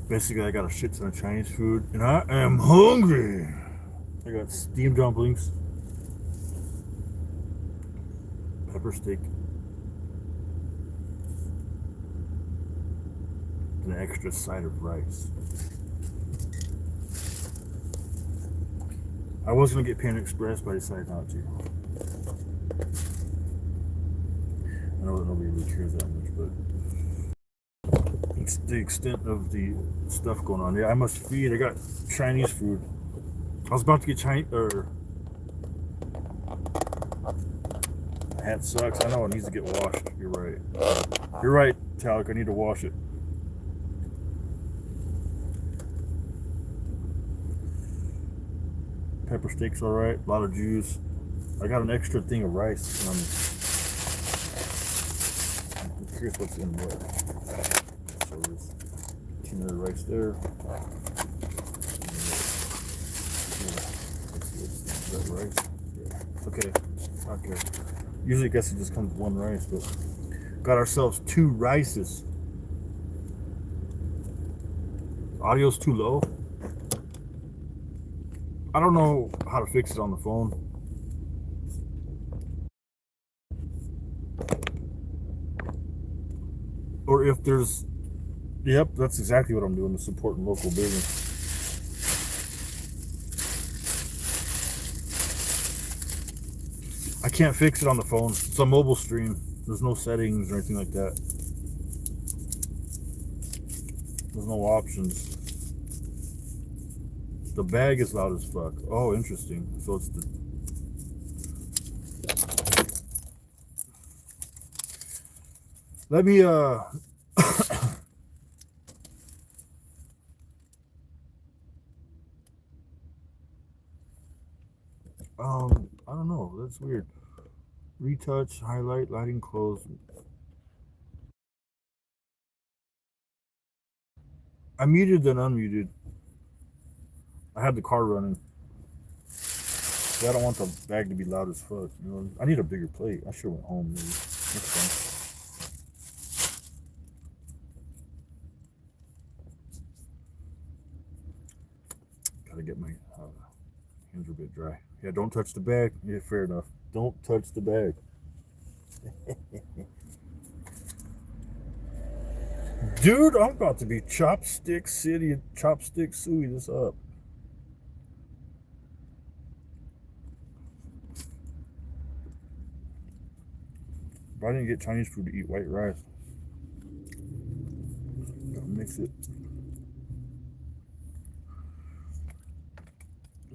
Basically, I got a shit ton of Chinese food, and I am hungry. I got steamed dumplings, pepper steak, and an extra side of rice. I was gonna get Panda Express, but I decided not to. I know that nobody really cares that much, but it's the extent of the stuff going on. Yeah, I must feed. I got Chinese food. I was about to get Chinese, or my hat sucks. I know it needs to get washed. You're right. You're right, Talik. I need to wash it. Pepper steak's all right. A lot of juice. I got an extra thing of rice. I'm curious what's in what. So there's tuna rice there. Is that rice? Yeah. Okay. Okay. Usually, I guess it just comes with one rice, but got ourselves 2 rices. Audio's too low. I don't know how to fix it on the phone. Or if there's... Yep, that's exactly what I'm doing, to supporting local business. I can't fix it on the phone. It's a mobile stream. There's no settings or anything like that. There's no options. The bag is loud as fuck. Oh, interesting. So it's the... Let me, I don't know. That's weird. Retouch, highlight, lighting, close. I muted then unmuted. I had the car running. So I don't want the bag to be loud as fuck. You know, I need a bigger plate. I should have went home. Maybe. That's fine. Gotta get my hands are a bit dry. Yeah, don't touch the bag. Yeah, fair enough. Don't touch the bag. Dude, I'm about to be Chopstick City, Chopstick Suey this up. If I didn't get Chinese food to eat white rice, gotta mix it.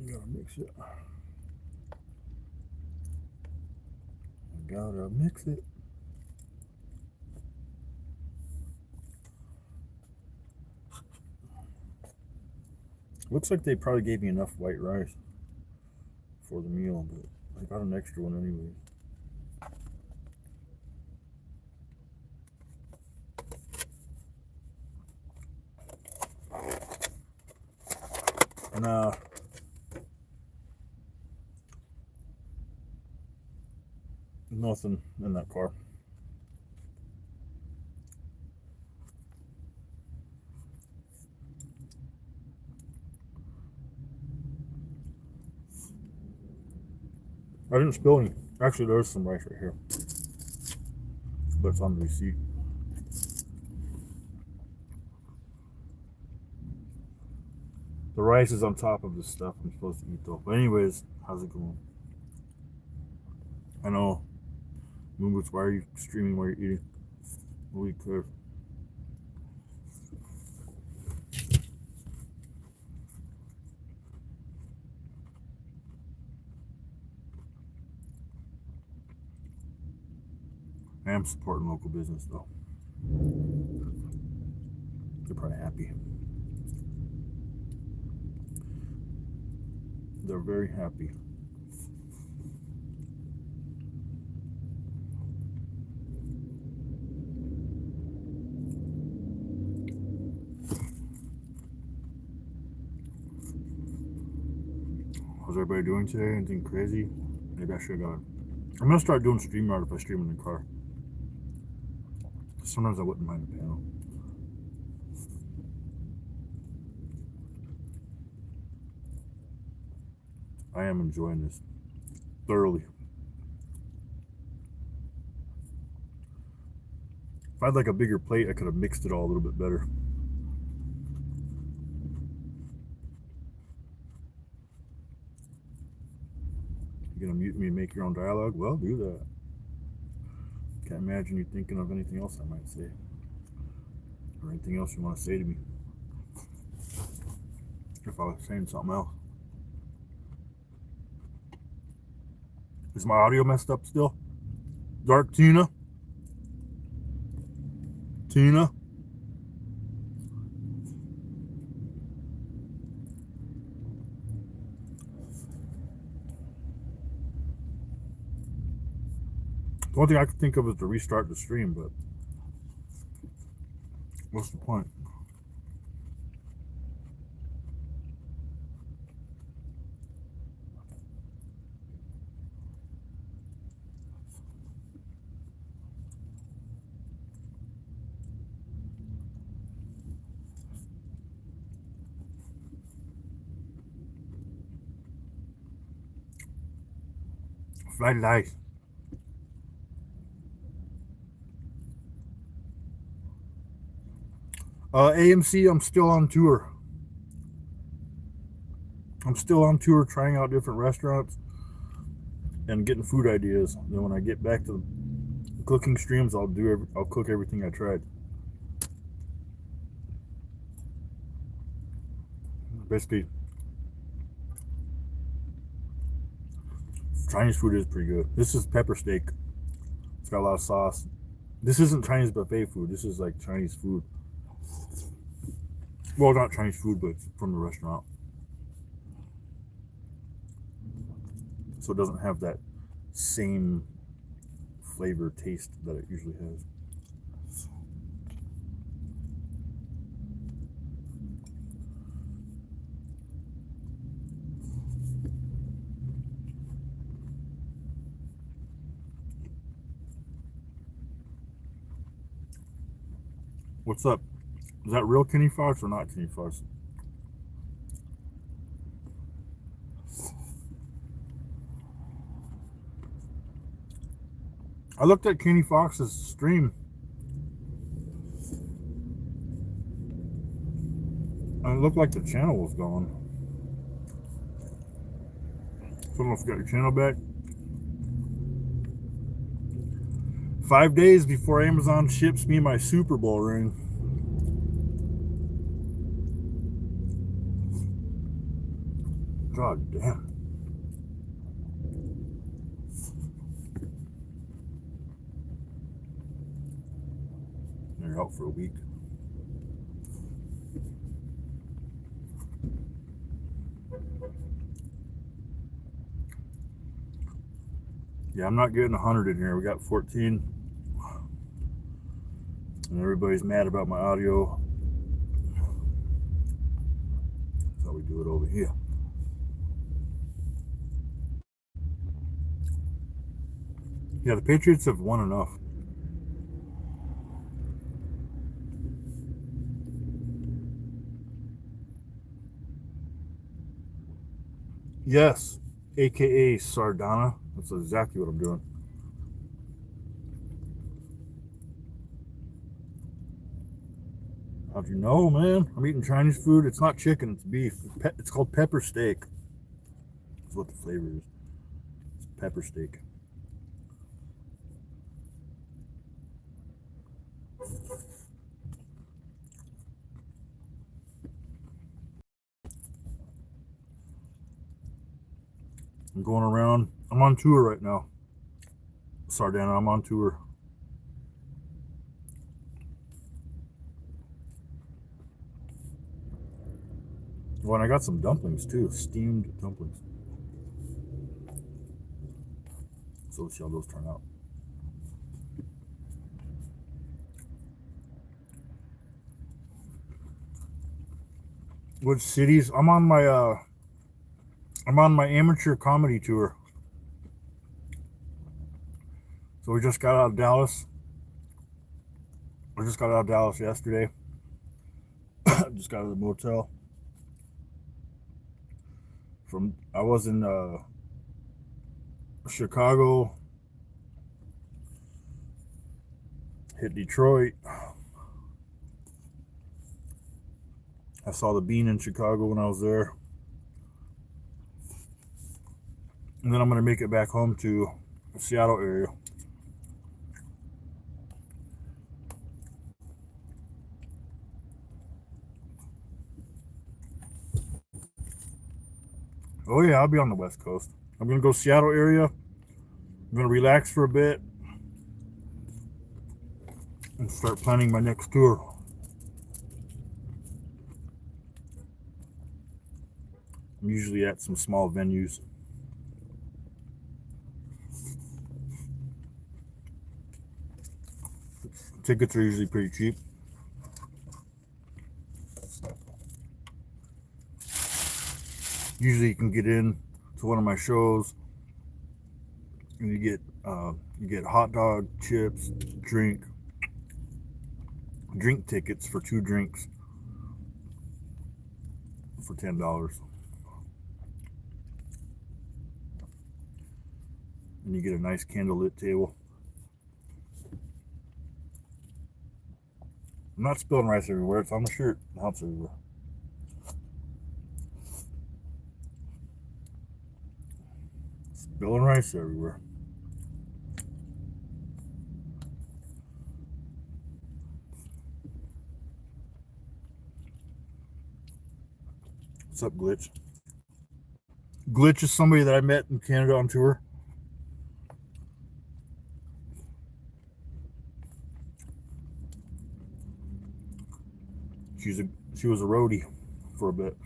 You gotta mix it. I gotta mix it. Looks like they probably gave me enough white rice for the meal, but I got an extra one anyway. And nothing in that car. I didn't spill any. Actually, there's some rice right here, but it's on the receipt. The rice is on top of the stuff I'm supposed to eat, though. But anyways, how's it going? I know. Moonboots, why are you streaming while you're eating? Holy crap. I am supporting local business, though. They're probably happy. They're very happy. How's everybody doing today? Anything crazy? Maybe I should have gone. I'm gonna start doing StreamYard if I stream in the car. Sometimes I wouldn't mind the panel. I am enjoying this thoroughly. If I had like a bigger plate, I could have mixed it all a little bit better. You gonna mute me and make your own dialogue? Well, do that. Can't imagine you thinking of anything else I might say. Or anything else you want to say to me. If I was saying something else. Is my audio messed up still? Dark Tina? Tina? The only thing I could think of is to restart the stream, but what's the point? Flight life. AMC, I'm still on tour. I'm still on tour trying out different restaurants and getting food ideas. Then when I get back to the cooking streams, I'll cook everything I tried. Basically, Chinese food is pretty good. This is pepper steak. It's got a lot of sauce. This isn't Chinese buffet food. This is like Chinese food. Well, not Chinese food, but from the restaurant. So it doesn't have that same flavor taste that it usually has. What's up? Is that real Kenny Fox or not Kenny Fox? I looked at Kenny Fox's stream and it looked like the channel was gone. Someone got your channel back. 5 days before Amazon ships me my Super Bowl ring. God damn. They're out for a week. Yeah, I'm not getting 100 in here. We got 14. And everybody's mad about my audio. That's how we do it over here. Yeah, the Patriots have won enough. Yes, aka Sardana. That's exactly what I'm doing. How'd you know, man? I'm eating Chinese food. It's not chicken, it's beef. It's called pepper steak. That's what the flavor is. It's pepper steak. I'm going around. I'm on tour right now. Sardana, I'm on tour. Well, and I got some dumplings too, steamed dumplings. So let's see how those turn out. Which cities? I'm on my amateur comedy tour. So we just got out of Dallas. I just got out of Dallas yesterday. Just got out of the motel. I was in Chicago, hit Detroit. I saw the Bean in Chicago when I was there. And then I'm going to make it back home to the Seattle area. Oh yeah, I'll be on the West Coast. I'm going to go Seattle area. I'm going to relax for a bit and start planning my next tour. I'm usually at some small venues. Tickets are usually pretty cheap. Usually you can get in to one of my shows and you get hot dog, chips, drink tickets for 2 drinks for $10. And you get a nice candlelit table. I'm not spilling rice everywhere. It's on the shirt. It helps everywhere. Spilling rice everywhere. What's up, Glitch? Glitch is somebody that I met in Canada on tour. She was a roadie for a bit.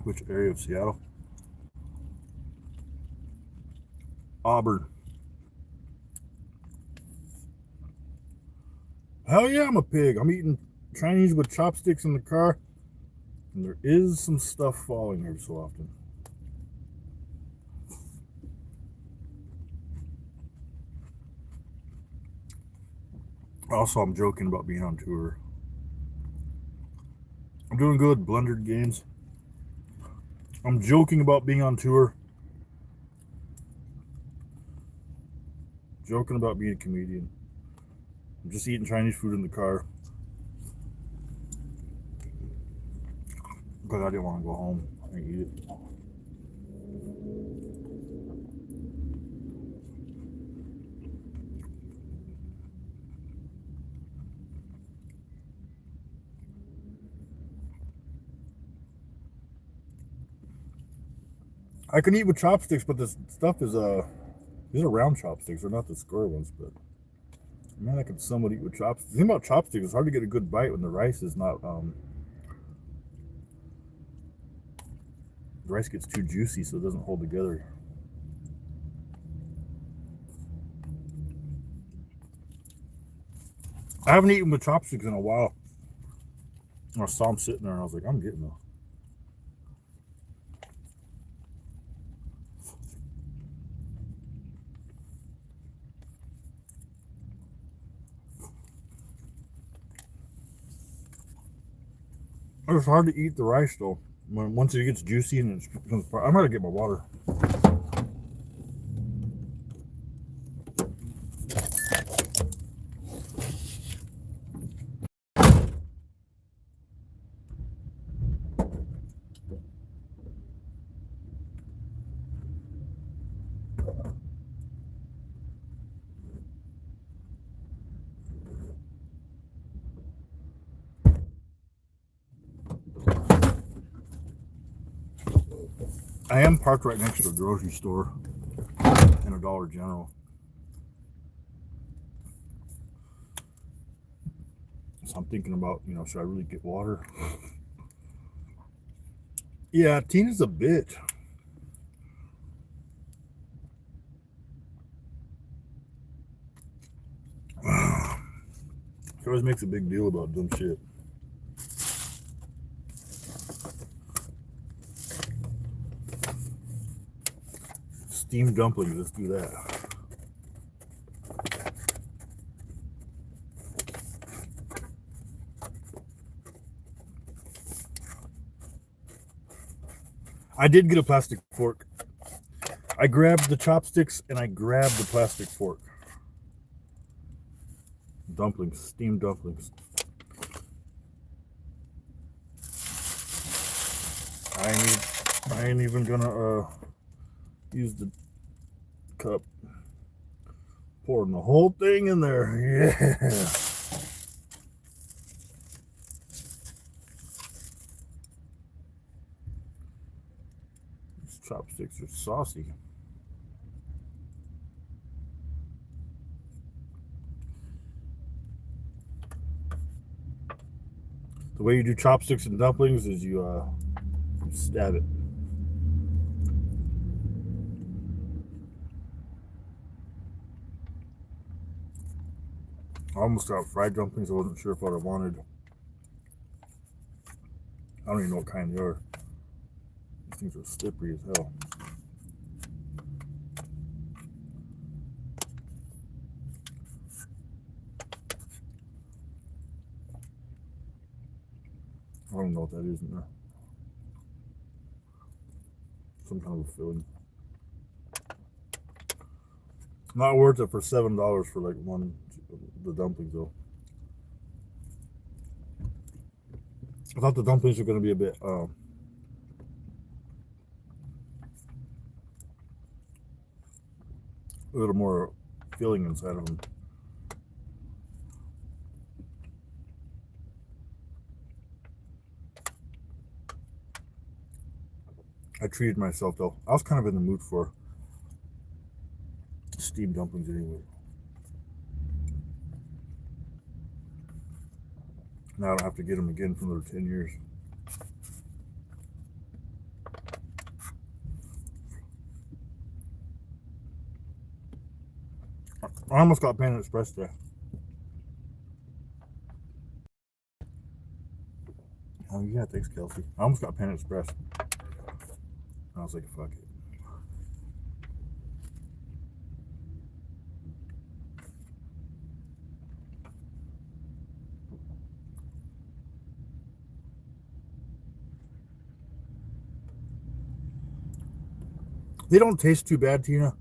Which area of Seattle? Auburn. Hell yeah, I'm a pig. I'm eating Chinese with chopsticks in the car, and there is some stuff falling every so often. Also, I'm joking about being on tour. I'm doing good, Blundered Games. I'm joking about being on tour. Joking about being a comedian. I'm just eating Chinese food in the car because I didn't want to go home and eat it. I can eat with chopsticks, but this stuff is these are round chopsticks. They're not the square ones, but man, I can somewhat eat with chopsticks. The thing about chopsticks, it's hard to get a good bite when the rice is not the rice gets too juicy, so it doesn't hold together. I haven't eaten with chopsticks in a while. I saw them sitting there, and I was like, I'm getting those. It's hard to eat the rice though. Once it gets juicy and it becomes, I'm gonna get my water. I am parked right next to a grocery store and a Dollar General. So I'm thinking about, should I really get water? Yeah, Tina's a bitch. She always makes a big deal about dumb shit. Steamed dumplings, let's do that. I did get a plastic fork. I grabbed the chopsticks and I grabbed the plastic fork. Dumplings, steamed dumplings. I ain't even gonna use the cup. Pouring the whole thing in there. Yeah. These chopsticks are saucy. The way you do chopsticks and dumplings is you stab it. I almost got fried dumplings. I wasn't sure if what I wanted. I don't even know what kind they are. These things are slippery as hell. I don't know what that is in there. Some kind of a filling. Not worth it for $7 for like one the dumplings though. I thought the dumplings were going to be a bit a little more filling inside of them. I treated myself though. I was kind of in the mood for steamed dumplings anyway. Now I don't have to get them again for another 10 years. I almost got Panda Express there. Oh yeah, thanks Kelsey. I almost got Panda Express. I was like, fuck it. They don't taste too bad, Tina.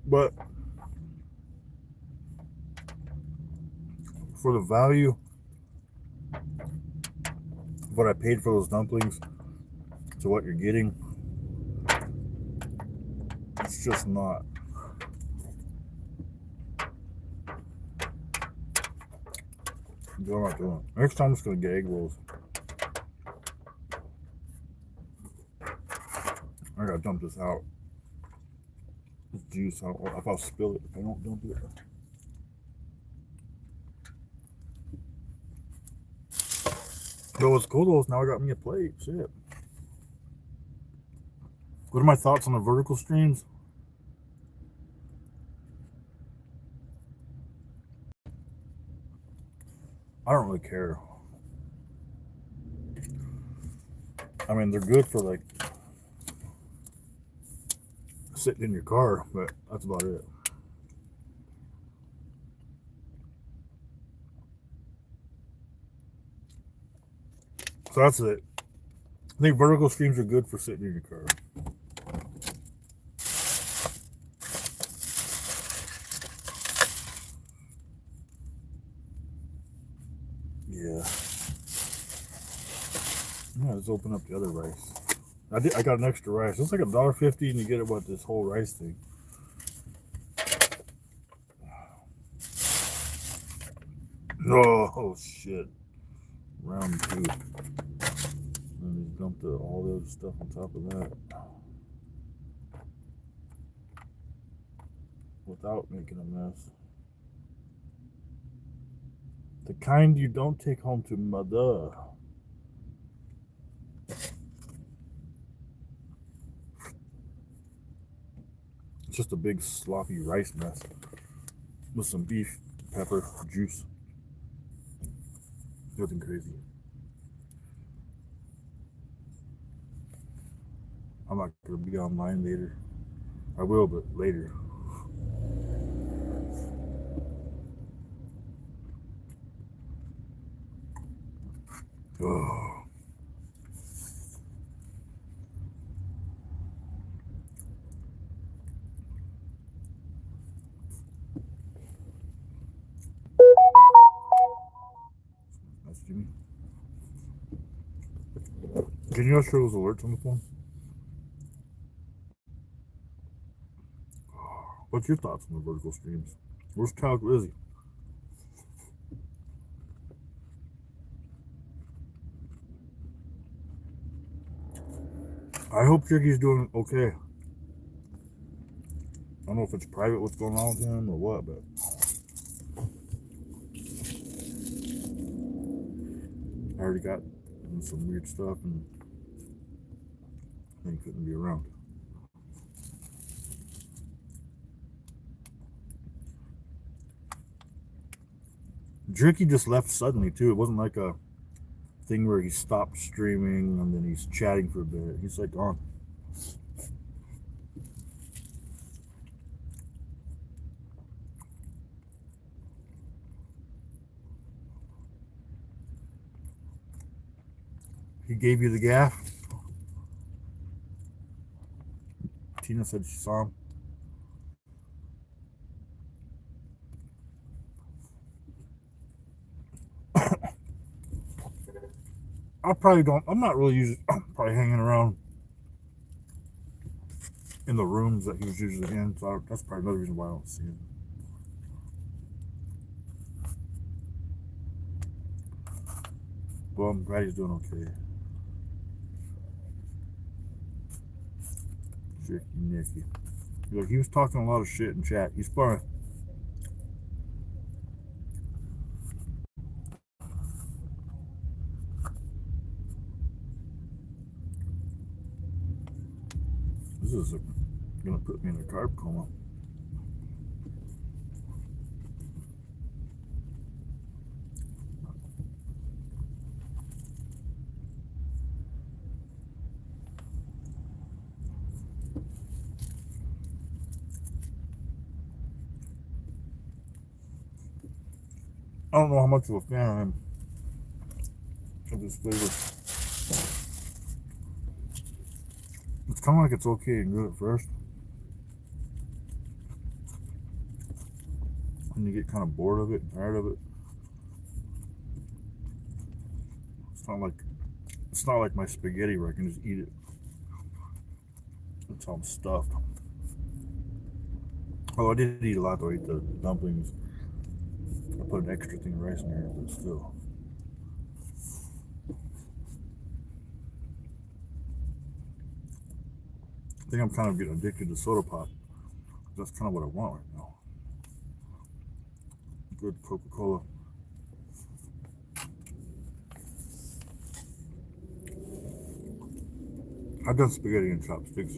But for the value of what I paid for those dumplings to what you're getting, it's just not. I'm not doing it. Next time I'm just gonna get egg rolls. I gotta dump this out. This juice, if I'll spill it, if I don't dump it. But what's cool though is now I got me a plate. Shit. What are my thoughts on the vertical streams? I don't really care. I mean, they're good for like sitting in your car, but that's about it. So that's it. I think vertical streams are good for sitting in your car. Yeah. Yeah, let's open up the other rice. I got an extra rice. It's like $1.50 and you get it with this whole rice thing. Oh shit. Round 2. And just dump all the other stuff on top of that. Without making a mess. The kind you don't take home to mother. It's just a big sloppy rice mess with some beef, pepper, juice. Nothing crazy. I'm not gonna be online later. I will, but later. Oh. That's Jimmy. Can you not show those alerts on the phone? What's your thoughts on the vertical streams? Where's Cal Lizzie? I hope Tricky's doing okay. I don't know if it's private what's going on with him or what, but I already got some weird stuff and he couldn't be around. Dricky just left suddenly too. It wasn't like a thing where he stopped streaming and then he's chatting for a bit. He's like gone. He gave you the gaff. Tina said she saw him. I probably don't. I'm not really usually probably hanging around in the rooms that he was usually in. So that's probably another reason why I don't see him. Well, I'm glad he's doing okay. Tricky Nicky. Look, he was talking a lot of shit in chat. He's fine. This is gonna put me in a carb coma. I don't know how much of a fan I am of this flavor. It's kind of like it's okay and good at first. And you get kind of bored of it and tired of it. It's not like my spaghetti where I can just eat it until I'm stuffed. Oh, I did eat a lot though. I ate the dumplings. I put an extra thing of rice in there, but still. I think I'm kind of getting addicted to soda pop. That's kind of what I want right now. Good Coca-Cola. I've done spaghetti and chopsticks.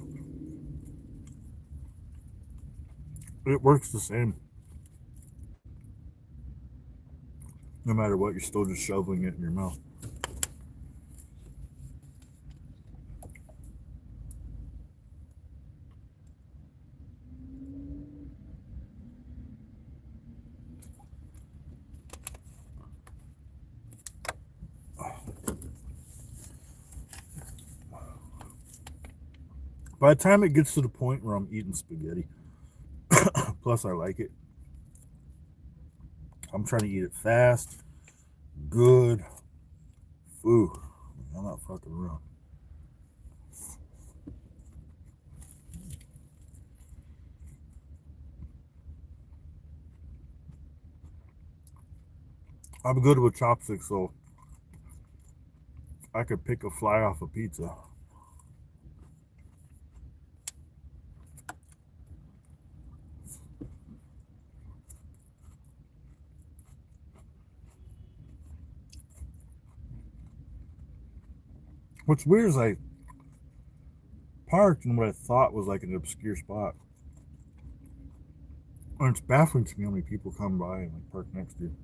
It works the same. No matter what, you're still just shoveling it in your mouth. By the time it gets to the point where I'm eating spaghetti, plus I like it, I'm trying to eat it fast, good food. I'm not fucking around. I'm good with chopsticks, so I could pick a fly off a pizza. What's weird is I parked in what I thought was like an obscure spot. And it's baffling to me how many people come by and like park next to you.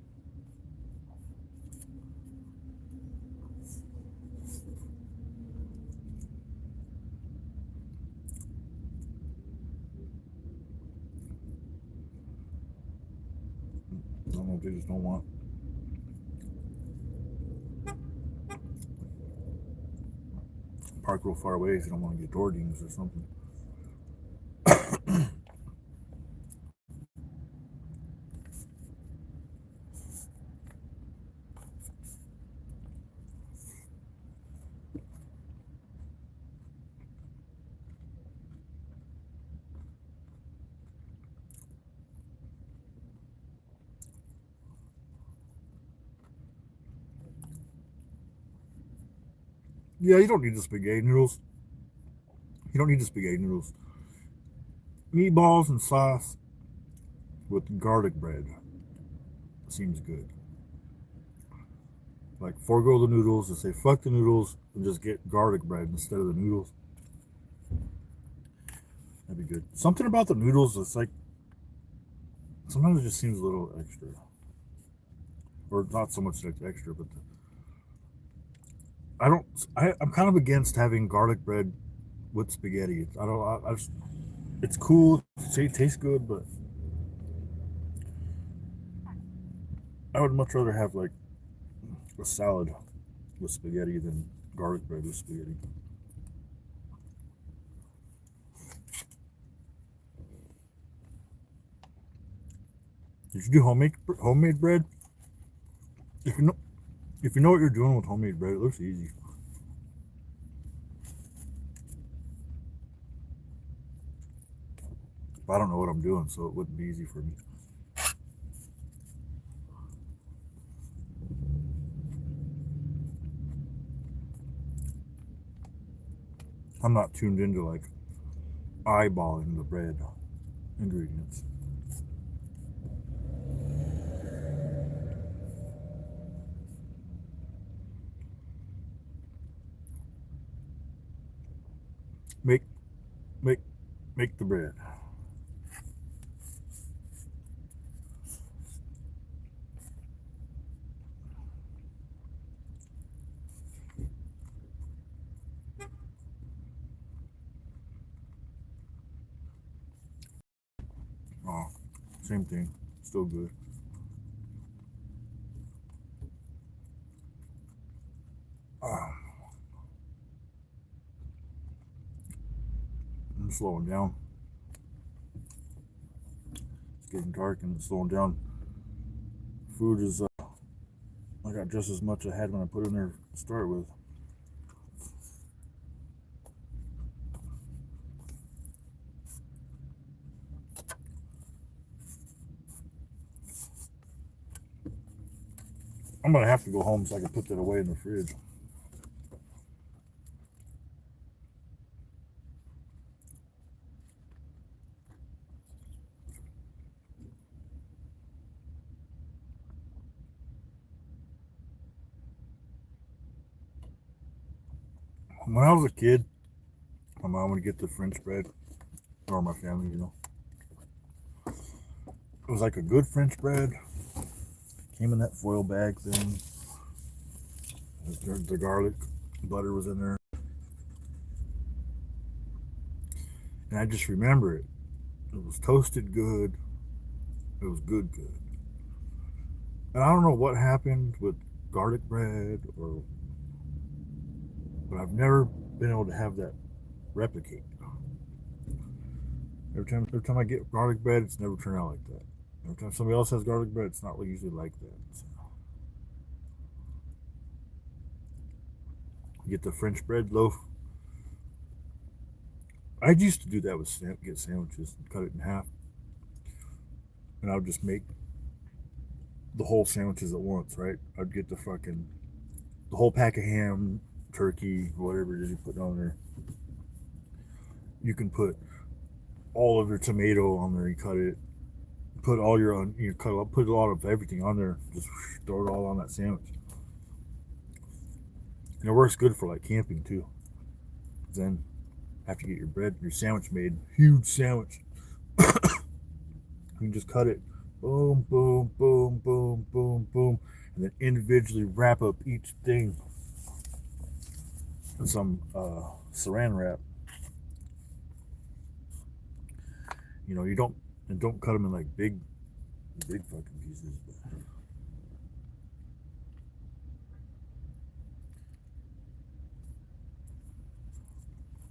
I don't know if they just don't want park real far away if you don't want to get door dings or something. Yeah, you don't need the spaghetti noodles. You don't need the spaghetti noodles. Meatballs and sauce with garlic bread seems good. Like forego the noodles and say fuck the noodles and just get garlic bread instead of the noodles. That'd be good. Something about the noodles that's like sometimes it just seems a little extra, or not so much extra, but I don't. I'm kind of against having garlic bread with spaghetti. I don't. I just, it's cool. It tastes good, but I would much rather have like a salad with spaghetti than garlic bread with spaghetti. Did you do homemade bread? If you know if you know what you're doing with homemade bread, it looks easy. But I don't know what I'm doing, so it wouldn't be easy for me. I'm not tuned into like eyeballing the bread ingredients. Make make make the bread. Oh, same thing. Still good. Ah, I'm slowing down. It's getting dark and it's slowing down. Food is. I got just as much I had when I put in there to start with. I'm gonna have to go home so I can put that away in the fridge. When I was a kid, my mom would get the French bread, or my family, It was like a good French bread. Came in that foil bag thing. The garlic butter was in there. And I just remember it. It was toasted good. It was good, good. And I don't know what happened with garlic bread, but I've never been able to have that replicate. Every time I get garlic bread, it's never turned out like that. Every time somebody else has garlic bread, it's not usually like that. So you get the French bread loaf. I used to do that with get sandwiches, cut it in half, and I would just make the whole sandwiches at once. Right? I'd get the whole pack of ham, turkey, whatever it is you put on there. You can put all of your tomato on there. You cut it. Put all your put a lot of everything on there. Just throw it all on that sandwich. And it works good for like camping too. Then after you get your sandwich made, huge sandwich, you can just cut it, boom, boom, boom, boom, boom, boom, and then individually wrap up each thing in some saran wrap. You don't cut them in like big fucking pieces. But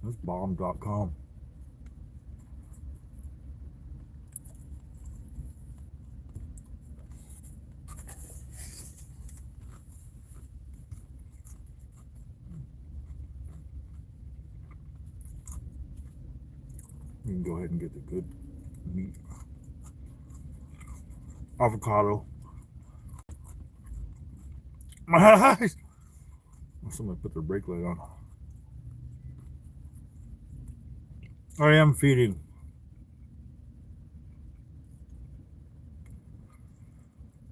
That's bomb.com. You can go ahead and get the good meat. Avocado. My eyes! Somebody put their brake light on. I am feeding.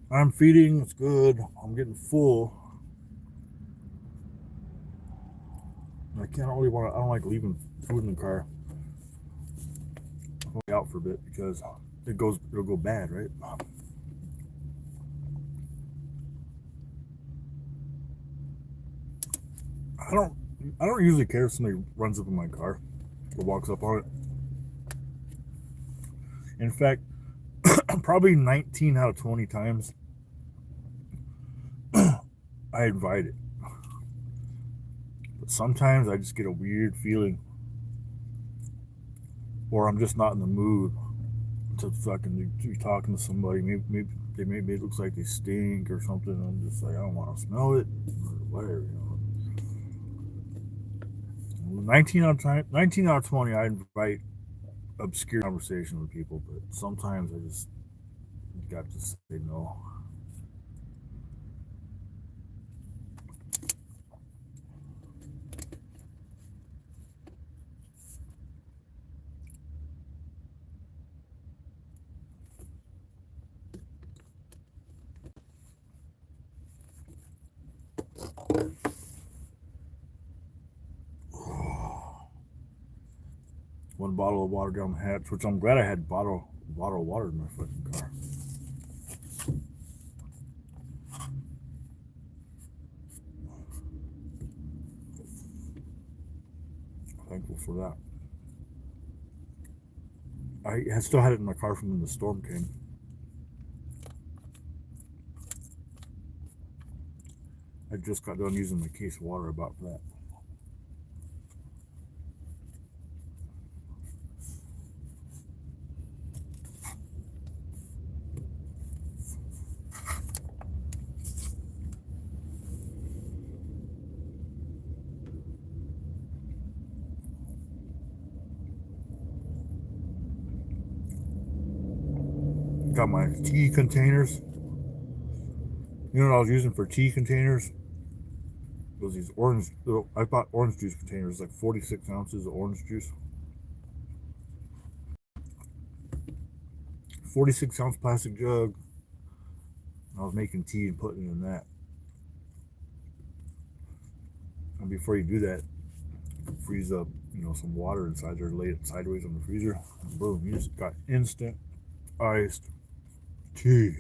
I'm feeding. It's good. I'm getting full. I can't really want to. I don't like leaving food in the car. I'll be out for a bit because it'll go bad, right? I don't. I don't usually care if somebody runs up in my car or walks up on it. In fact, probably 19 out of 20 times, I invite it. But sometimes I just get a weird feeling, or I'm just not in the mood to fucking be talking to somebody. Maybe it looks like they stink or something. I'm just like, I don't want to smell it or whatever. 19 out of 20, I invite obscure conversation with people, but sometimes I just got to say no. One bottle of water down the hatch, which I'm glad I had bottle of water in my fucking car. Thankful for that. I still had it in my car from when the storm came. I just got done using my case of water about that. Got my tea containers. You know what I was using for tea containers? Was these orange. I bought orange juice containers, like 46 ounces of orange juice. 46-ounce plastic jug. I was making tea and putting it in that. And before you do that, freeze up, some water inside there, lay it sideways on the freezer, and boom, you just got instant iced tea.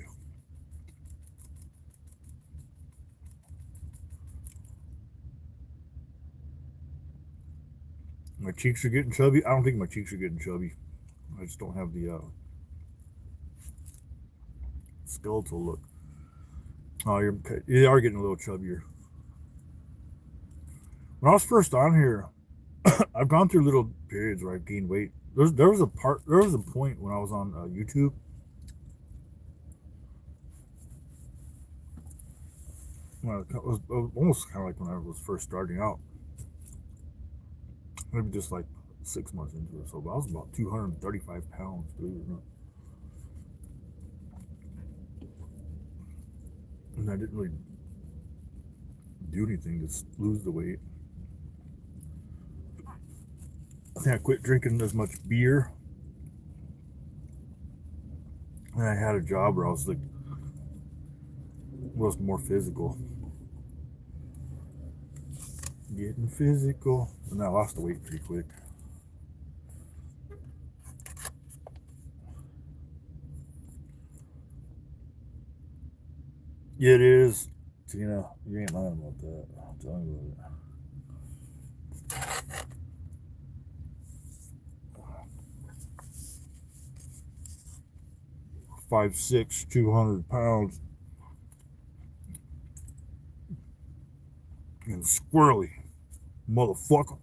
My cheeks are getting chubby. I don't think my cheeks are getting chubby. I just don't have the skeletal look. Oh, you are getting a little chubbier. When I was first on here, I've gone through little periods where I've gained weight. There was a point when I was on YouTube. Well, it was almost kind of like when I was first starting out. Maybe just like 6 months into it. So I was about 235 pounds, believe it or not. And I didn't really do anything to lose the weight. I think I quit drinking as much beer. And I had a job where I was more physical. Getting physical. And I lost the weight pretty quick. Yeah, it is. Tina, you ain't lying about that. I'll tell you about it. 5'6", 200 pounds. And squirrely. Motherfucker.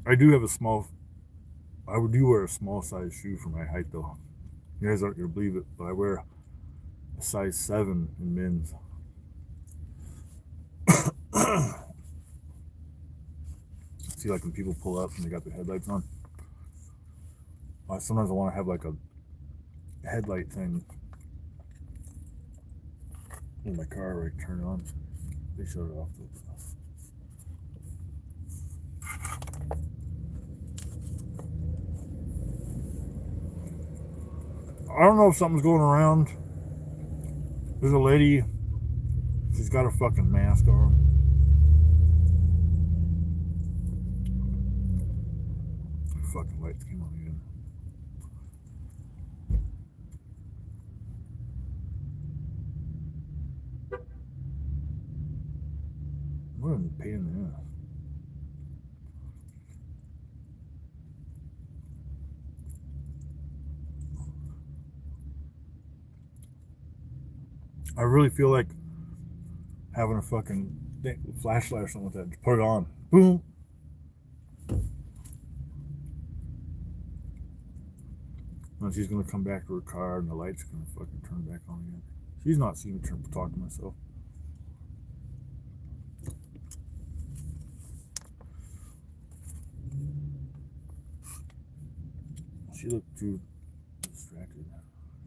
I do have a small. I do wear a small size shoe for my height though. You guys aren't gonna believe it, but I wear a size 7 in men's. See, like when people pull up and they got their headlights on. Sometimes I want to have like a headlight thing in my car where I turn it on. They shut it off though. I don't know if something's going around. There's a lady. She's got a fucking mask on. Fucking lights came on again. What a pain in the ass. I really feel like having a fucking flashlight or something like that. Just put it on. Boom. And she's gonna come back to her car and the light's gonna fucking turn back on again. She's not seeing me talk to myself. She looked too distracted.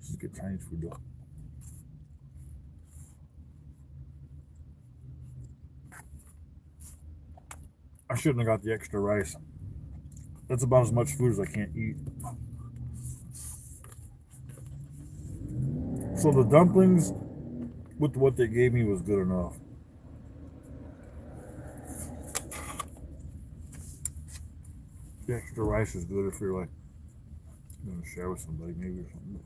She's get Chinese food though. I shouldn't have got the extra rice. That's about as much food as I can't eat. So the dumplings with what they gave me was good enough. The extra rice is good if you're like gonna share with somebody maybe or something.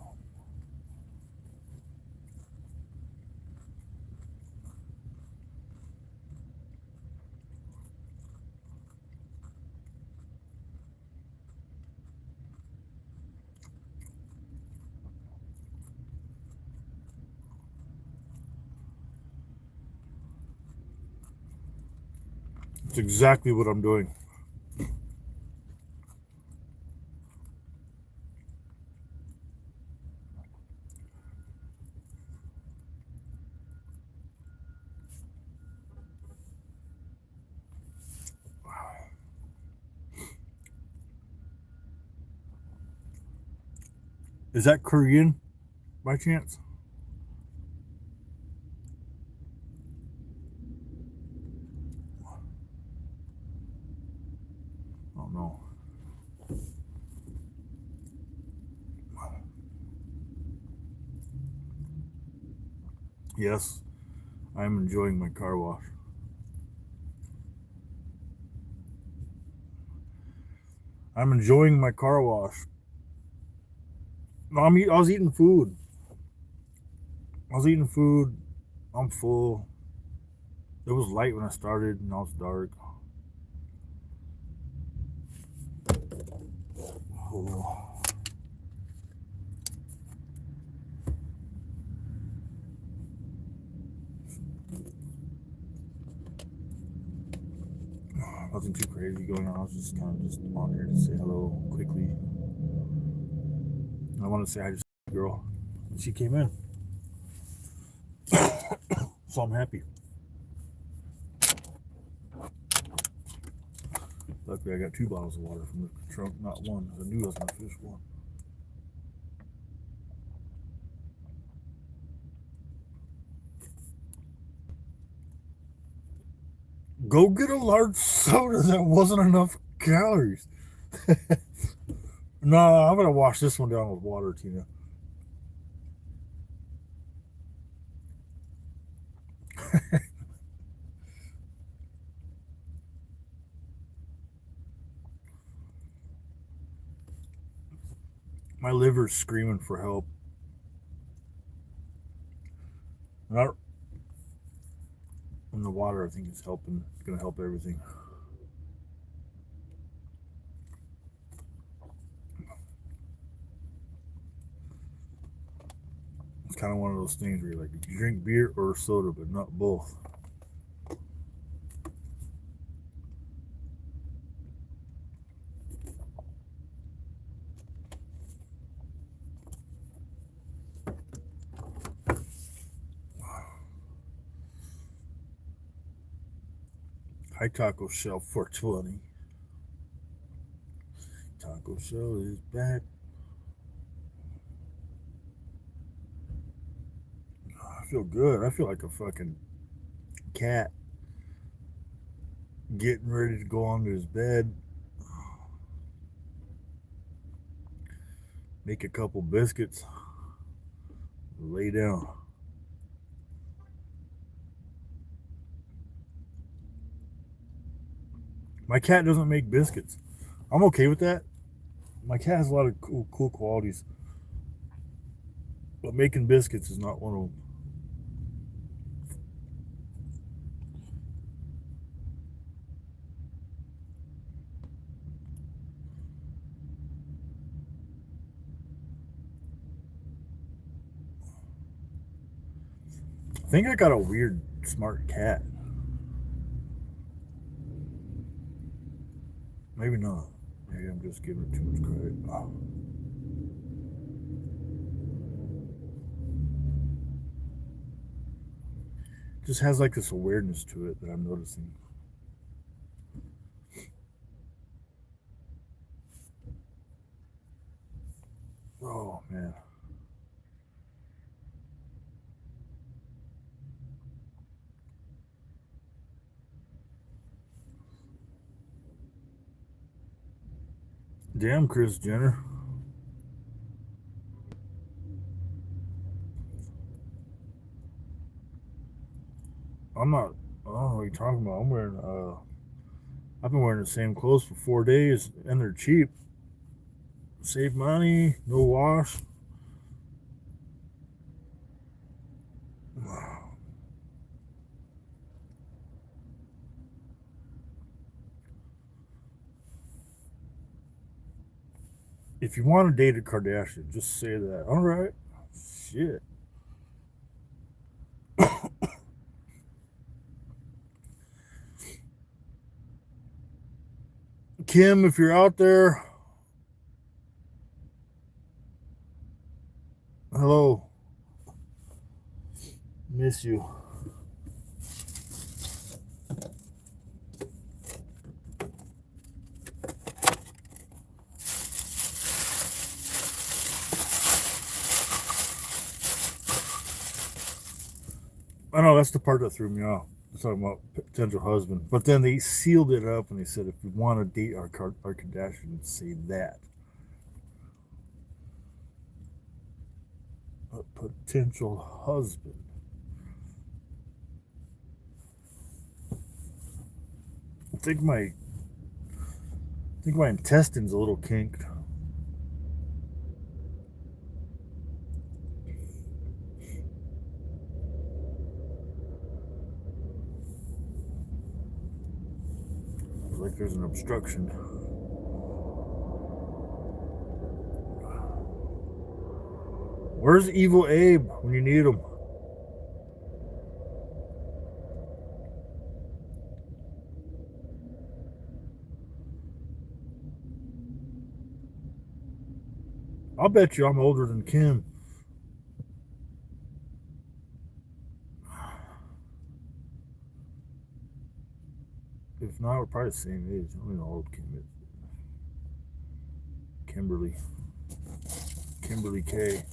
It's exactly what I'm doing. Is that Korean by chance? Oh no. Yes, I'm enjoying my car wash. I'm enjoying my car wash. No, I was eating food. I was eating food. I'm full. It was light when I started, and now it's dark. Oh. Nothing too crazy going on. I was just kind of just on here to say hello quickly. And I wanted to say hi to the girl. And she came in. So I'm happy. Luckily, I got 2 bottles of water from the trunk, not one. I knew I was going to finish one. Go get a large soda. That wasn't enough calories. No, I'm going to wash this one down with water, Tina. My liver's screaming for help. And the water, I think, is helping. It's going to help everything. It's kind of one of those things where you're like, you drink beer or soda, but not both. Hi, Taco Shell 420. Taco Shell is back. I feel good. I feel like a fucking cat getting ready to go onto his bed, make a couple biscuits, lay down. My cat doesn't make biscuits. I'm okay with that. My cat has a lot of cool qualities, but making biscuits is not one of them. I think I got a weird smart cat. Maybe not. Maybe I'm just giving it too much credit. Oh. Just has like this awareness to it that I'm noticing. Oh man. Damn, Chris Jenner. I'm not. I don't know what you're talking about. I'm wearing. I've been wearing the same clothes for 4 days, and they're cheap. Save money, no wash. If you want to date a Kardashian, just say that. All right. Shit. Kim, if you're out there, hello. Miss you. I know that's the part that threw me off. Talking about potential husband, but then they sealed it up and they said if we want to date our Kardashians, say that a potential husband. I think my intestines a little kinked. It's like there's an obstruction. Where's Evil Abe when you need him? I'll bet you I'm older than Kim. If not, we're probably the same age. I don't know how old Kim is. Kimberly. Kimberly K.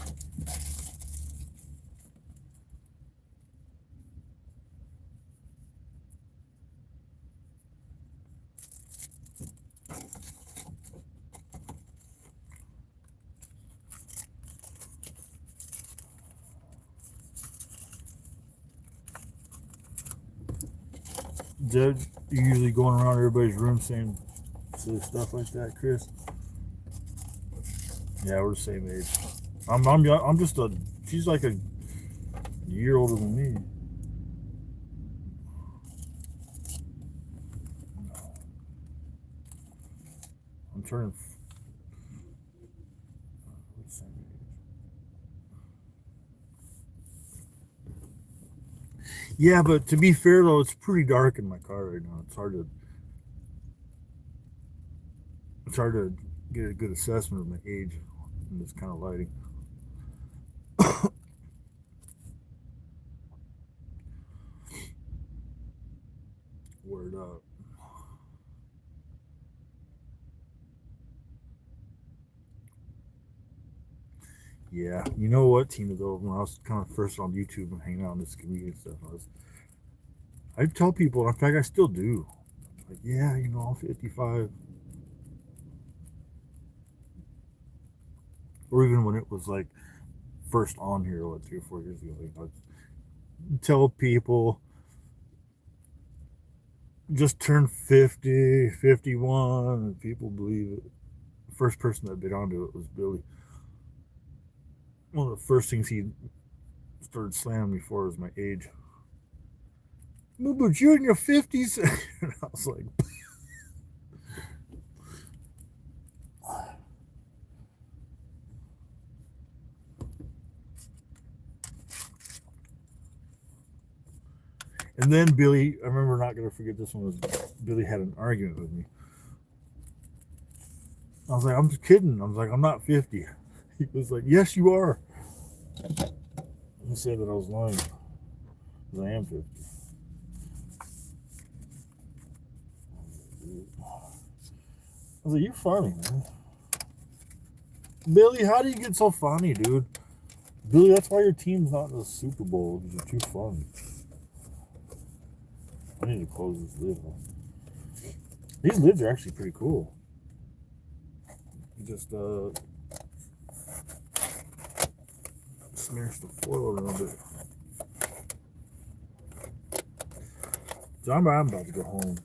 Judge, you usually going around everybody's room saying silly stuff like that, Chris? Yeah, we're the same age. I'm just a. She's like a year older than me. I'm turning. We're the same age. Yeah, but to be fair though, it's pretty dark in my car right now. It's hard to get a good assessment of my age in this kind of lighting. Word up. Yeah, you know what, Tina, though, when I was kind of first on YouTube and hanging out on this comedian stuff, I tell people, in fact, I still do, like, yeah, I'm 55. Or even when it was like first on here, what, 3 or 4 years ago, like, I tell people, just turned 50, 51, and people believe it. The first person that bit onto it was Billy. One of the first things he started slamming me for was my age. Moonboots, you're in your 50s? And I was like, and then Billy, I remember not going to forget this one, was Billy had an argument with me. I was like, I'm just kidding. I was like, I'm not 50. He was like, yes, you are. He said that I was lying because I am 50. I was like, you're funny, man. Billy, how do you get so funny, dude? Billy, that's why your team's not in the Super Bowl, because you're too funny. I need to close this lid. These lids are actually pretty cool. You just smash the foil a little bit. So I'm about to go home.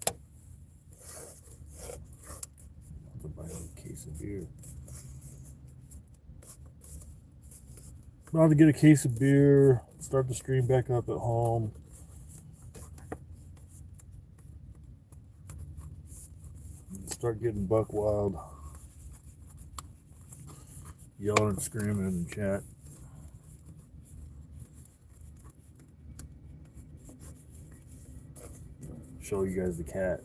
I'm about to buy a case of beer. About to get a case of beer, start the stream back up at home. Start getting buck wild. Yelling and screaming in the chat. Show you guys the cat.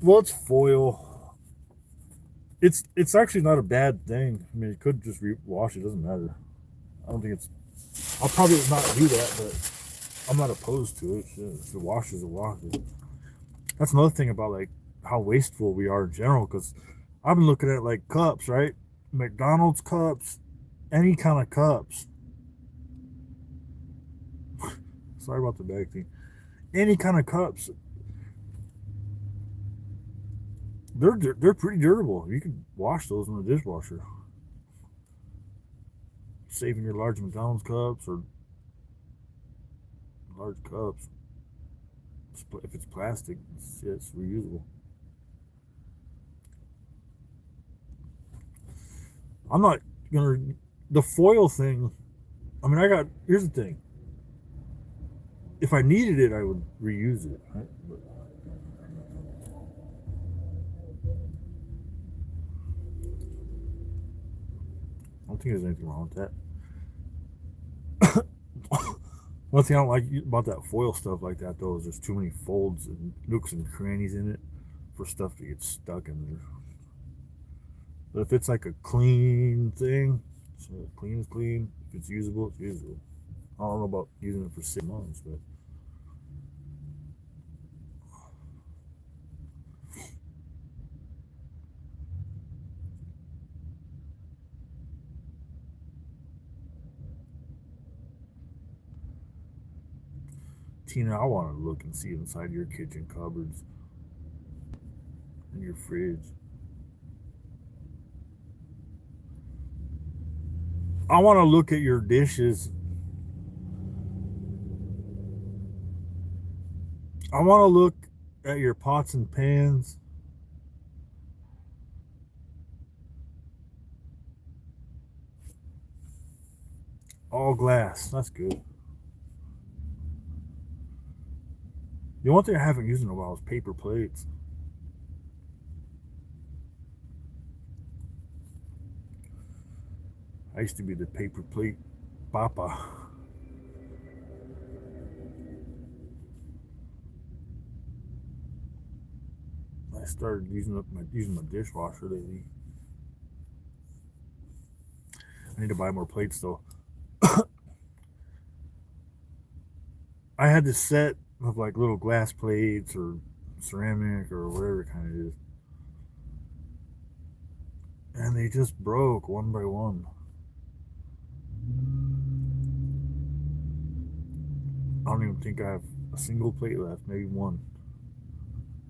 Well, it's foil. It's actually not a bad thing. I mean, it could just wash. It doesn't matter. I don't think it's. I'll probably not do that, but I'm not opposed to it. If it washes, it washes. That's another thing about like how wasteful we are in general. Because I've been looking at like cups, right? McDonald's cups, any kind of cups. Sorry about the bag thing. Any kind of cups. They're pretty durable. You can wash those in the dishwasher. Saving your large McDonald's cups or large cups. If it's plastic, it's reusable. I'm not gonna the foil thing. I mean, here's the thing. If I needed it, I would reuse it. Right? But I don't think there's anything wrong with that. One thing I don't like about that foil stuff like that, though, is there's too many folds and nooks and crannies in it for stuff to get stuck in there. But if it's like a clean thing, so clean is clean. If it's usable, it's usable. I don't know about using it for 6 months, but Tina, I want to look and see inside your kitchen cupboards and your fridge. I want to look at your dishes. I want to look at your pots and pans. All glass. That's good. The one thing I haven't used in a while is paper plates. I used to be the paper plate papa. I started using my dishwasher lately. I need to buy more plates though. I had this set of like little glass plates or ceramic or whatever kind it is. And they just broke one by one. I don't even think I have a single plate left, maybe one.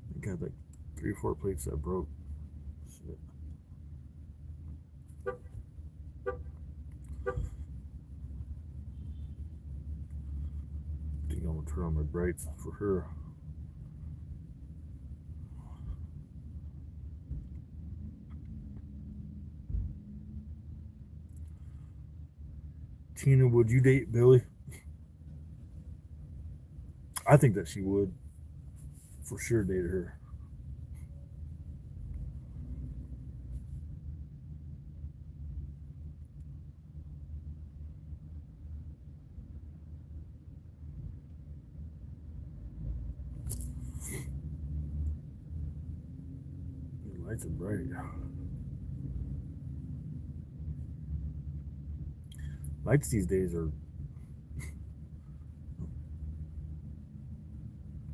I think I had like 3 or 4 plates that broke. Shit. I think I'm gonna turn on my brights for her. Tina, would you date Billy? I think that she would. For sure date her. The lights are bright. Lights these days are.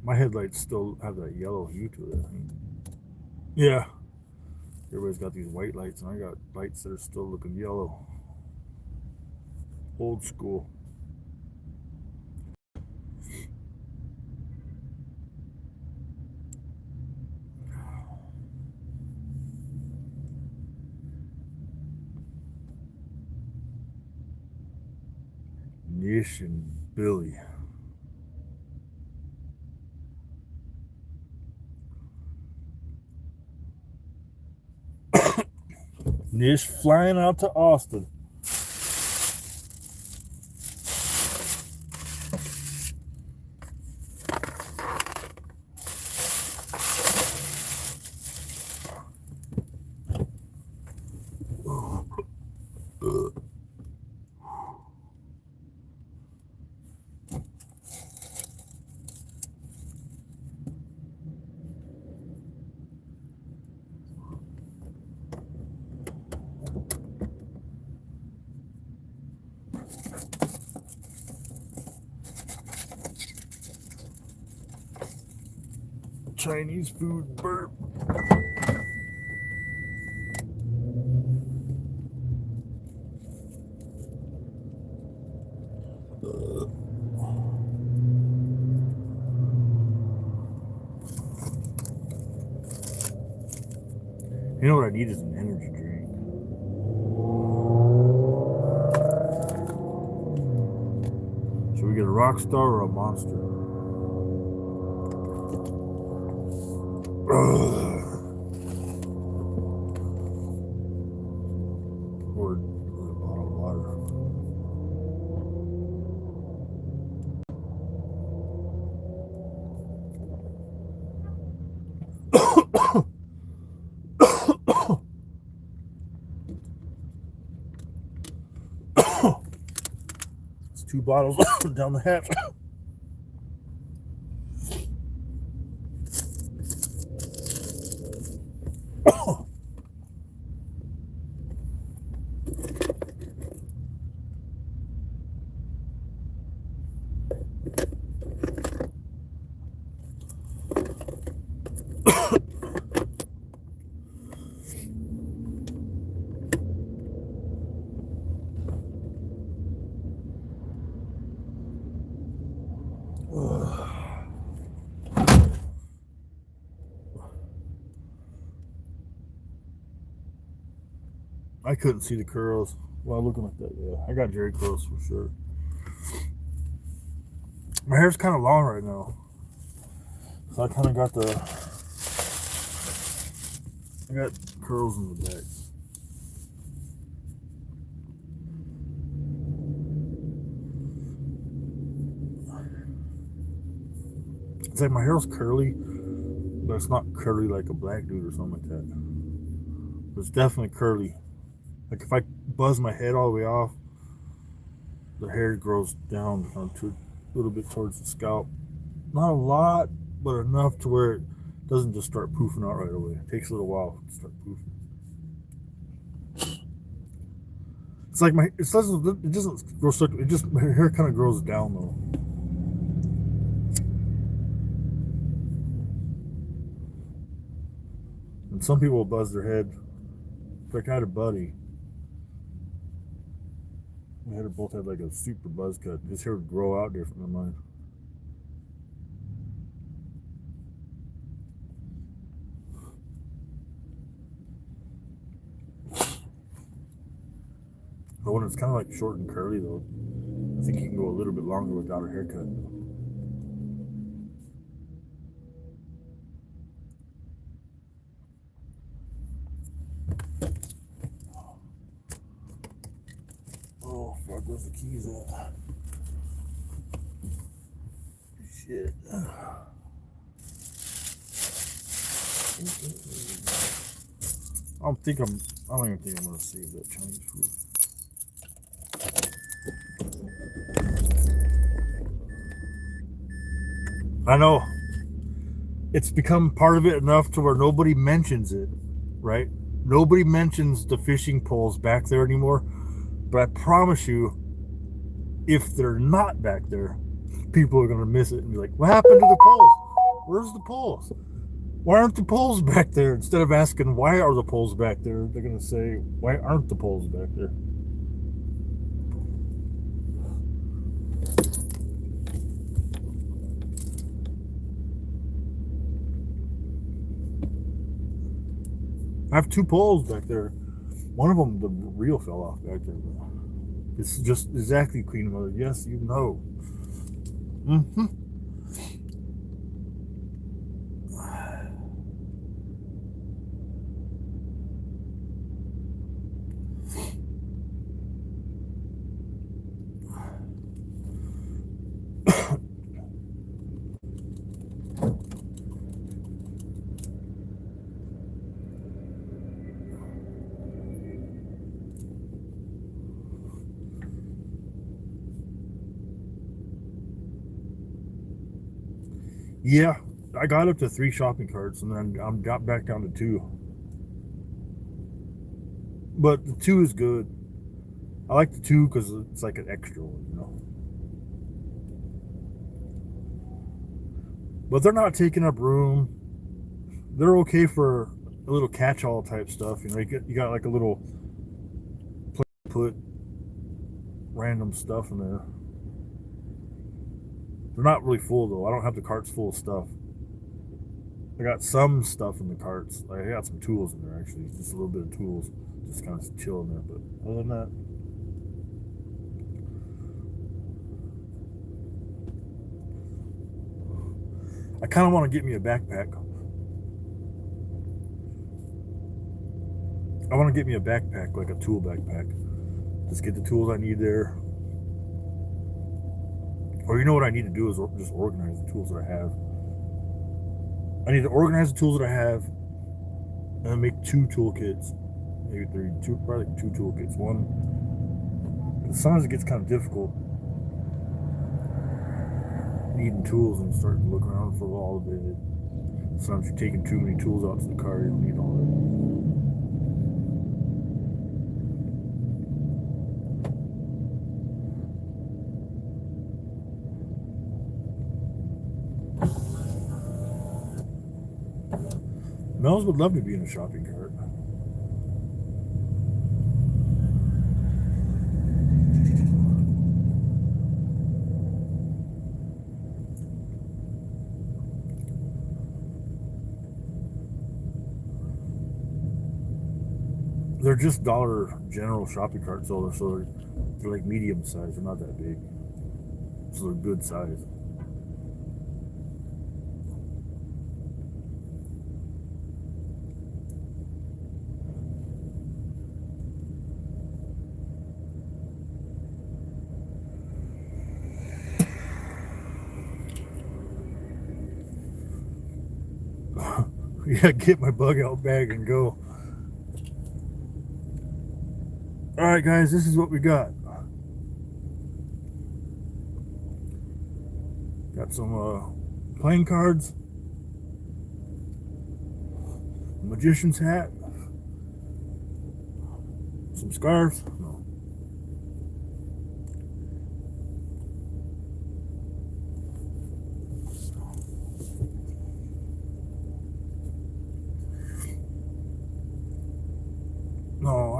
My headlights still have that yellow hue to it. Yeah. Everybody's got these white lights, and I got lights that are still looking yellow. Old school. Nish and Billy. Nish flying out to Austin. Chinese food burp. You know what I need is an energy drink. Should we get a Rockstar or a Monster? Or a bottle of water. It's 2 bottles down the hatch. I couldn't see the curls while looking at that. Yeah, I got Jerry curls for sure. My hair's kind of long right now, so I kind of got I got curls in the back. It's like my hair's curly, but it's not curly like a black dude or something like that. But it's definitely curly. Like if I buzz my head all the way off, the hair grows down onto a little bit towards the scalp. Not a lot, but enough to where it doesn't just start poofing out right away. It takes a little while to start poofing. It's like it doesn't grow so, it just, my hair kind of grows down though. some people will buzz their head. Like I had a buddy. We had both had like a super buzz cut. His hair would grow out different than mine. But when it's kind of like short and curly, though, I think you can go a little bit longer without a haircut. Oh, fuck, where's the keys at? Shit. I don't even think I'm gonna save that Chinese food. I know. It's become part of it enough to where nobody mentions it, right? Nobody mentions the fishing poles back there anymore. But I promise you, if they're not back there, people are gonna miss it and be like, "What happened to the poles? Where's the poles? Why aren't the poles back there?" Instead of asking, "Why are the poles back there?" they're gonna say, "Why aren't the poles back there?" I have 2 poles back there. One of them, the reel fell off back there. It's just exactly Queen Mother. Yes, you know. Mm-hmm. Yeah, I got up to 3 shopping carts and then I got back down to 2. But the 2 is good. I like the 2 because it's like an extra one, you know. But they're not taking up room. They're okay for a little catch-all type stuff. You know, you got like a little put random stuff in there. They're not really full though. I don't have the carts full of stuff. I got some stuff in the carts. I got some tools in there actually. Just a little bit of tools. Just kind of chilling there. But other than that, I kind of want to get me a backpack. I want to get me a backpack, like a tool backpack. Just get the tools I need there. Or you know what I need to do is just organize the tools that I have. I need to organize the tools that I have and then make 2 toolkits. Maybe 3, 2, probably 2 toolkits. One, sometimes it gets kind of difficult needing tools and starting to look around for all of it. Sometimes you're taking too many tools out to the car, you don't need all of it. Mel's would love to be in a shopping cart. They're just Dollar General shopping carts, so they're like medium size. They're not that big, so they're good size. Yeah, get my bug out bag and go. All right, guys, this is what we got. Got some playing cards, a magician's hat, some scarves. No.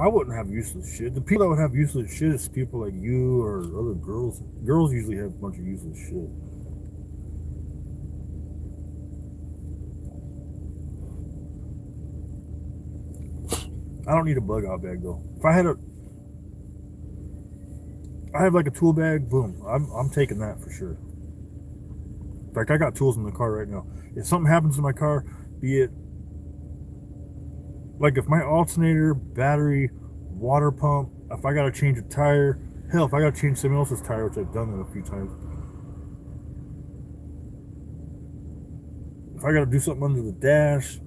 I wouldn't have useless shit. The people that would have useless shit is people like you or other girls. Girls usually have a bunch of useless shit. I don't need a bug out bag though. If I had I have like a tool bag, boom, I'm taking that for sure. In fact, I got tools in the car right now. If something happens to my car, be it like if my alternator, battery, water pump, if I gotta change a tire, hell, if I gotta change somebody else's tire, which I've done that a few times. If I gotta do something under the dash,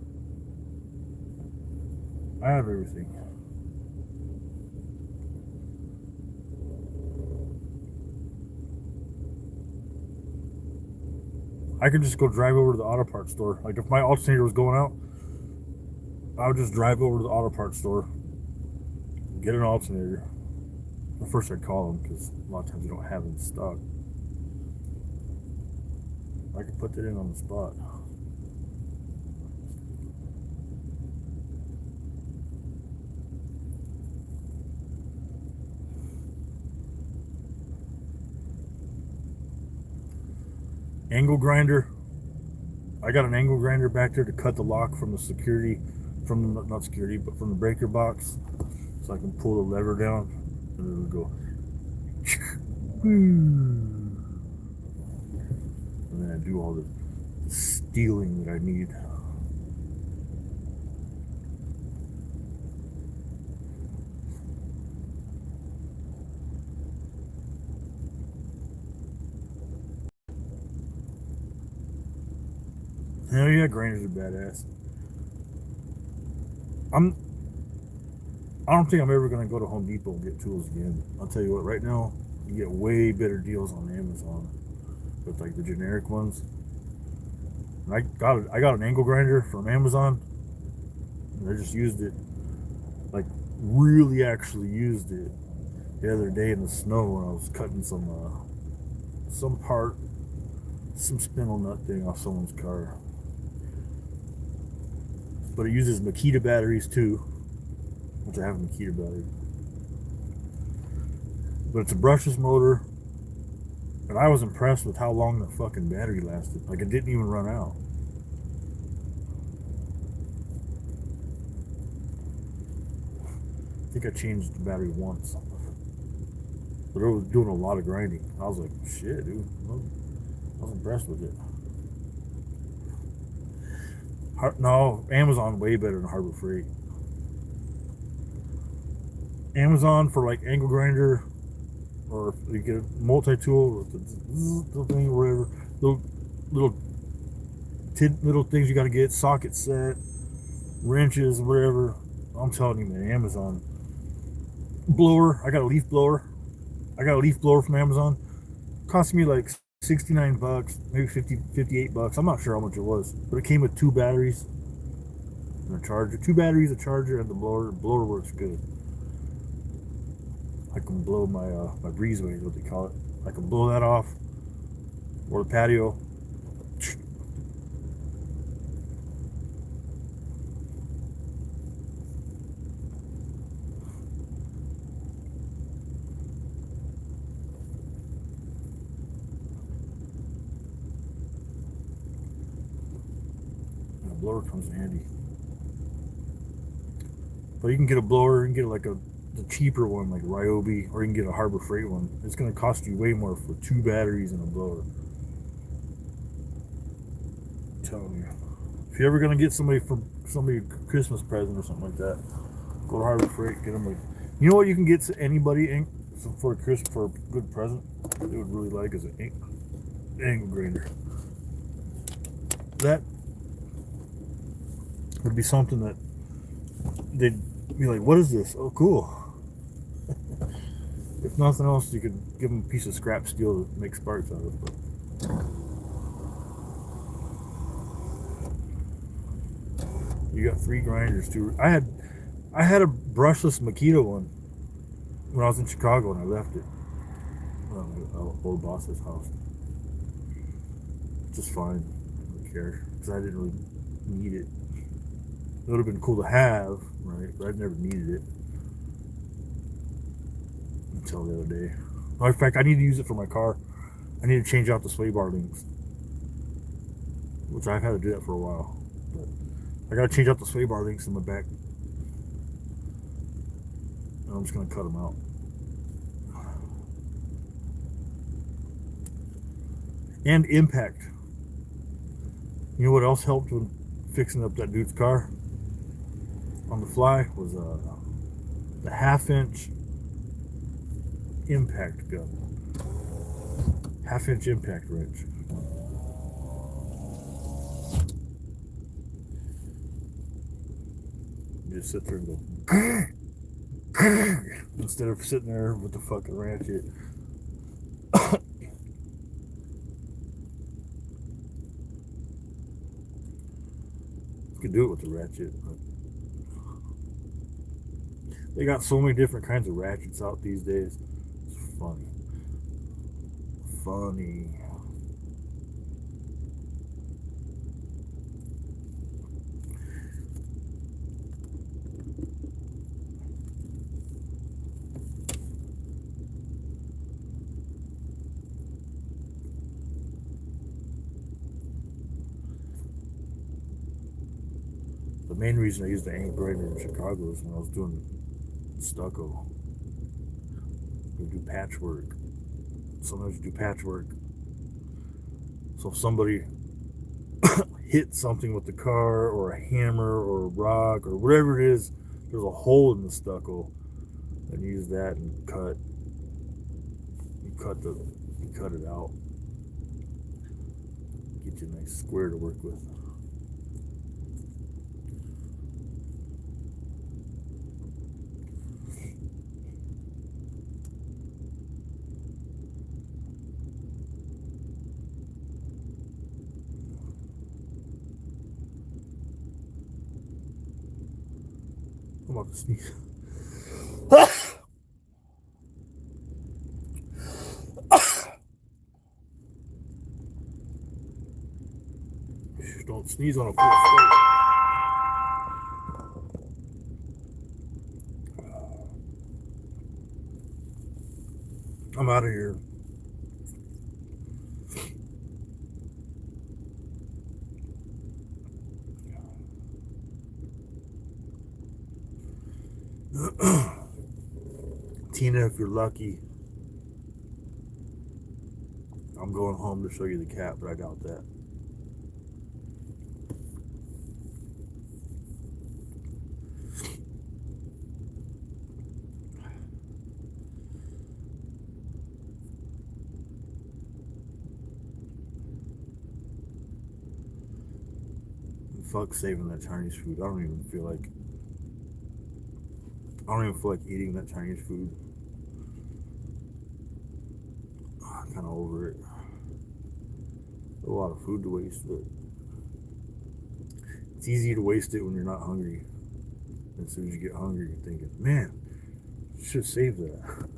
I have everything. I could just go drive over to the auto parts store. Like if my alternator was going out, I would just drive over to the auto parts store, get an alternator. Well, first I'd call them because a lot of times they don't have it in stock. I could put that in on the spot. Angle grinder. I got an angle grinder back there to cut the lock from the security, from the, not security, but from the breaker box, so I can pull the lever down and it'll go. And then I do all the stealing that I need. Hell yeah, grinders are badass. I don't think I'm ever gonna go to Home Depot and get tools again. I'll tell you what, right now you get way better deals on Amazon with like the generic ones. And I got an angle grinder from Amazon, and I just used it, like really actually used it the other day in the snow when I was cutting some part, some spindle nut thing off someone's car. But it uses Makita batteries too, which I have a Makita battery. But it's a brushless motor, and I was impressed with how long the fucking battery lasted. Like it didn't even run out. I think I changed the battery once, but it was doing a lot of grinding. I was like, shit, dude. I was impressed with it. No, Amazon way better than Harbor Freight. Amazon for like angle grinder, or you get a multi-tool with the thing, whatever, little little things you got to get, socket set, wrenches, whatever. I'm telling you, man, Amazon blower. I got a leaf blower. I got a leaf blower from Amazon. Cost me like 69 bucks, maybe 58 bucks. I'm not sure how much it was, but it came with 2 batteries and a charger. 2 batteries, a charger, and the blower. The blower works good. I can blow my my breezeway, is what they call it. I can blow that off, or the patio. And the blower comes in handy. But you can get a blower, you can get like the cheaper one like Ryobi, or you can get a Harbor Freight one. It's going to cost you way more for 2 batteries and a blower. I'm telling you. If you're ever going to get somebody a Christmas present or something like that, go to Harbor Freight, get them like, you know what you can get to anybody for a good present they would really like is an angle grinder. That would be something that they'd be like, what is this? Oh, cool. If nothing else, you could give them a piece of scrap steel to make sparks out of. But you got 3 grinders too. I had a brushless Makita one when I was in Chicago, and I left it. My old boss's house. Just fine. I don't care because I didn't really need it. It would have been cool to have, right? But I've never needed it. until the other day. In fact, I need to use it for my car. I need to change out the sway bar links, which I've had to do that for a while. But I gotta change out the sway bar links in the back. And I'm just gonna cut them out. And impact. You know what else helped when fixing up that dude's car on the fly was the 1/2-inch impact gun. 1/2-inch impact wrench. You just sit there and go instead of sitting there with the fucking ratchet. You could do it with the ratchet, but they got so many different kinds of ratchets out these days. It's funny. Funny. The main reason I used the ink grinder in Chicago is when I was doing stucco. We do patchwork. Sometimes you do patchwork. So if somebody hit something with the car or a hammer or a rock or whatever it is, there's a hole in the stucco, and you use that and cut it out. Get you a nice square to work with. I'm about to sneeze. Don't sneeze on a full stomach. I'm out of here. Tina, if you're lucky, I'm going home to show you the cat, but I doubt that. Fuck saving that Chinese food. I don't even feel like eating that Chinese food. I'm kind of over it. A lot of food to waste, but it's easy to waste it when you're not hungry. As soon as you get hungry, you're thinking, man, should save that.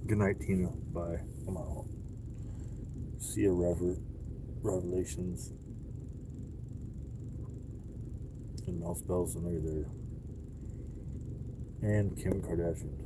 Good night, Tina. Bye. I'm out. See you, Revelations. And Mouse Bells, and they're there. And Kim Kardashian.